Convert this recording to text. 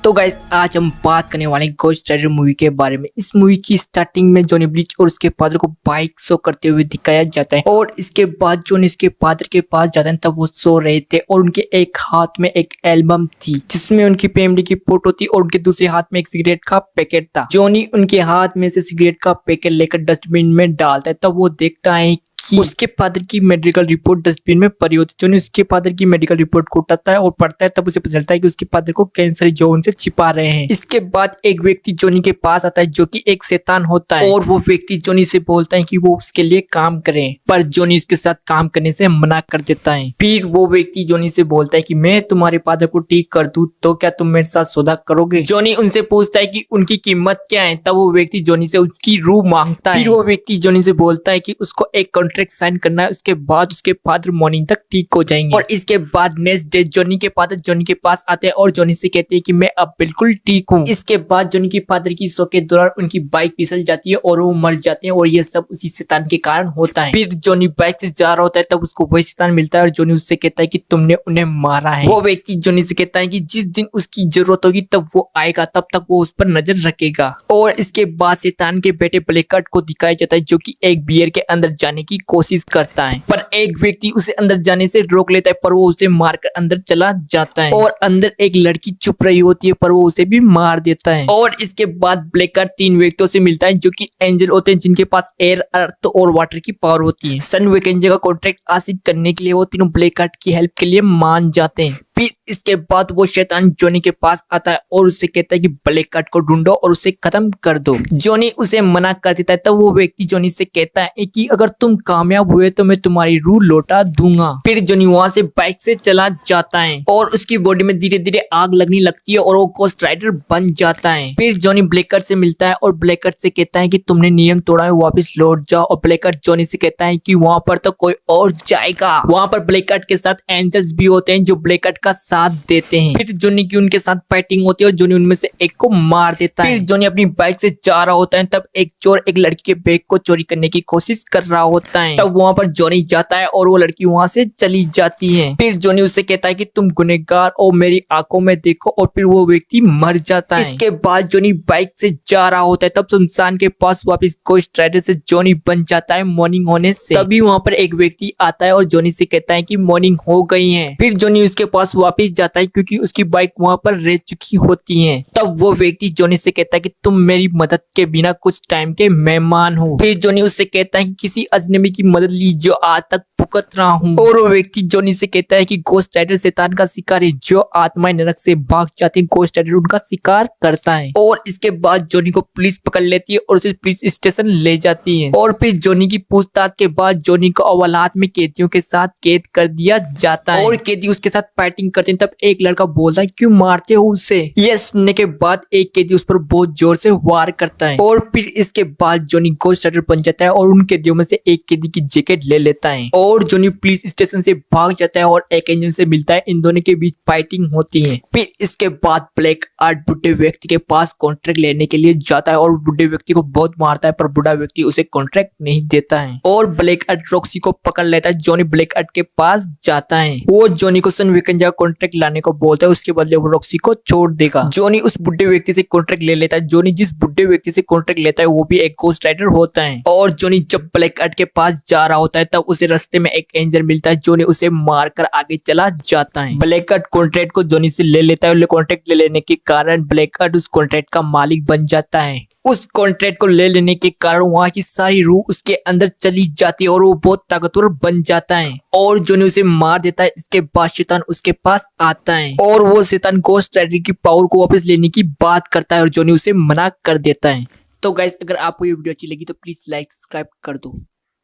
तो गाइस आज हम बात करने वाले हैं घोस्ट राइडर मूवी के बारे में। इस मूवी की स्टार्टिंग में जॉनी ब्लीच और उसके फादर को बाइक शो करते हुए दिखाया जाता है और इसके बाद जॉनी इसके फादर के पास जाते हैं तब वो सो रहे थे और उनके एक हाथ में एक एल्बम थी जिसमें उनकी फैमिली की फोटो थी और उनके दूसरे हाथ में एक सिगरेट का पैकेट था। जॉनी उनके हाथ में से सिगरेट का पैकेट लेकर डस्टबिन में डालता है तब वो देखता है उसके फादर की मेडिकल रिपोर्ट डस्टबिन में पड़ी होती है। जॉनी उसके फादर की मेडिकल रिपोर्ट को उठाता है और पढ़ता है तब उसे पता चलता है कि उसके फादर को कैंसर जो उनसे छिपा रहे हैं। इसके बाद एक व्यक्ति जॉनी के पास आता है जो कि एक शैतान होता है और वो व्यक्ति जॉनी से बोलता है कि वो उसके लिए काम करे, पर जॉनी उसके साथ काम करने से मना कर देता है। फिर वो व्यक्ति जॉनी से बोलता है कि मैं तुम्हारे फादर को ठीक कर दूं तो क्या तुम मेरे साथ सौदा करोगे। जॉनी उनसे पूछता है कि उनकी कीमत क्या है, तब वो व्यक्ति जॉनी से उसकी रूह मांगता है। फिर वो व्यक्ति जॉनी से बोलता है कि उसको एक कॉन्ट्रैक्ट साइन करना है, उसके बाद उसके फादर मॉर्निंग तक ठीक हो जाएंगे। और इसके बाद नेक्स्ट डे जॉनी के फादर जॉनी के पास आते हैं और जॉनी से कहते हैं कि मैं अब बिल्कुल ठीक हूँ। इसके बाद जॉनी के फादर की शो के दौरान उनकी बाइक फिसल जाती है और वो मर जाते हैं और ये सब उसी शैतान के कारण होता है। फिर जॉनी बाइक से जा रहा होता है तब उसको वही शैतान मिलता है और जॉनी उससे कहता है कि तुमने उन्हें मारा है। वो व्यक्ति जॉनी से कहता है कि जिस दिन उसकी जरूरत होगी तब वो आएगा, तब तक वो उस पर नजर रखेगा। और इसके बाद शैतान के बेटे ब्लैकहार्ट को दिखाया जाता है जो कि एक बियर के अंदर जाने की कोशिश करता है, पर एक व्यक्ति उसे अंदर जाने से रोक लेता है पर वो उसे मारकर अंदर चला जाता है। और अंदर एक लड़की चुप रही होती है पर वो उसे भी मार देता है। और इसके बाद ब्लैकहार्ट 3 व्यक्तियों से मिलता है जो कि एंजल होते हैं जिनके पास एयर, अर्थ और वाटर की पावर होती है। सन वैकेंसी का कॉन्ट्रैक्ट हासिल करने के लिए वो तीनों ब्लैकहार्ट की हेल्प के लिए मान जाते हैं। फिर इसके बाद वो शैतान जॉनी के पास आता है और उससे कहता है कि ब्लैकहार्ट को ढूंढो और उसे खत्म कर दो। जॉनी उसे मना कर देता है तब वो व्यक्ति जॉनी से कहता है कि अगर तुम कामयाब हुए तो मैं तुम्हारी रूह लौटा दूंगा। फिर जॉनी वहां से बाइक से चला जाता है और उसकी बॉडी में धीरे धीरे आग लगने लगती है और वो घोस्ट राइडर बन जाता है। फिर जॉनी ब्लैकहार्ट से मिलता है और ब्लैकहार्ट से कहता है कि तुमने नियम तोड़ा है, वापस लौट जाओ। और ब्लैकहार्ट जॉनी से कहता है कि वहां पर तो कोई और जाएगा। वहां पर ब्लैकहार्ट के साथ एंजल्स भी होते हैं जो ब्लैकहार्ट का साथ देते हैं। फिर जॉनी की उनके साथ फाइटिंग होती है और जॉनी उनमें से एक को मार देता है। फिर जॉनी अपनी बाइक से जा रहा होता है तब एक चोर एक लड़की के बैग को चोरी करने की कोशिश कर रहा होता है। तब वहां पर जॉनी जाता है और वो लड़की वहां से चली जाती है। फिर जॉनी उससे कहता है कि तुम गुनहगार और मेरी आंखों में देखो, और फिर वो व्यक्ति मर जाता है। इसके बाद जॉनी बाइक से जा रहा होता है तब सुनसान के पास वापस घोस्ट राइडर से जॉनी बन जाता है मॉर्निंग होने से। तभी वहां पर एक व्यक्ति आता है और जॉनी से कहता है कि मॉर्निंग हो गई है। फिर जॉनी उसके पास वापस जाता है क्योंकि उसकी बाइक वहां पर रह चुकी होती है। तब वो व्यक्ति जॉनी से कहता है कि तुम मेरी मदद के बिना कुछ टाइम के मेहमान हो। फिर जॉनी उससे कहता है कि किसी अजनबी की मदद ली जो आज तक भुगत रहा हूँ। और वो व्यक्ति जॉनी से कहता है कि घोस्ट राइडर शैतान का शिकार है जो आत्माएं नरक से भाग जाती है, घोस्ट राइडर उनका शिकार करता है। और इसके बाद जॉनी को पुलिस पकड़ लेती है और उसे पुलिस स्टेशन ले जाती है। और फिर जॉनी की पूछताछ के बाद जॉनी को अवलाद में कैदियों के साथ कैद कर दिया जाता है और कैदी उसके साथ फाइटिंग करते हैं। तब एक लड़का बोलता है क्यों मारते हो उसे। यह सुनने के बाद एक कैदी उस पर बहुत जोर से वार करता है और फिर इसके बाद जॉनी घोस्ट राइडर बन जाता है और उन कैदियों में से एक कैदी की जैकेट ले लेता है और जॉनी पुलिस स्टेशन से भाग जाता है और एक एंजल से मिलता है। इन दोनों के बीच फाइटिंग होती है। फिर इसके बाद ब्लैकहार्ट बुढ़े व्यक्ति के पास कॉन्ट्रैक्ट लेने के लिए जाता है और बुढ़े व्यक्ति को बहुत मारता है पर बुढ़ा व्यक्ति उसे कॉन्ट्रैक्ट नहीं देता है और ब्लैकहार्ट रॉक्सी को पकड़ लेता है। जॉनी ब्लैकहार्ट के पास जाता है, वो जॉनी को सन वैकेंसी का कॉन्ट्रैक्ट लाने को बोलता है, उसके बदले वो रॉक्सी को छोड़ देगा। जॉनी उस बुढ़े व्यक्ति से कॉन्ट्रैक्ट ले लेता है। जॉनी जिस बुढ़े व्यक्ति से कॉन्ट्रैक्ट लेता है वो भी एक घोस्ट राइडर होता है और जॉनी जब ब्लैकहार्ट के पास जा रहा होता है तब उसे रास्ते में एक एंजल मिलता है। जॉनी उसे मारकर आगे चला जाता है। ब्लैकहार्ट कॉन्ट्रैक्ट को जॉनी से ले लेता है और कॉन्ट्रैक्ट ले लेने के कारण ब्लैकहार्ट उस कॉन्ट्रैक्ट का मालिक बन जाता है। उस कॉन्ट्रैक्ट को ले लेने के कारण वहां की सारी रूह उसके अंदर चली जाती है और वो बहुत ताकतवर बन जाता है और जॉनी उसे मार देता है। इसके बाद शैतान उसके पास आता है और वो शैतान घोस्ट राइडर की पावर को वापस लेने की बात करता है और जॉनी उसे मना कर देता है। तो गाइस अगर आपको ये वीडियो अच्छी लगी तो प्लीज लाइक सब्सक्राइब कर दो।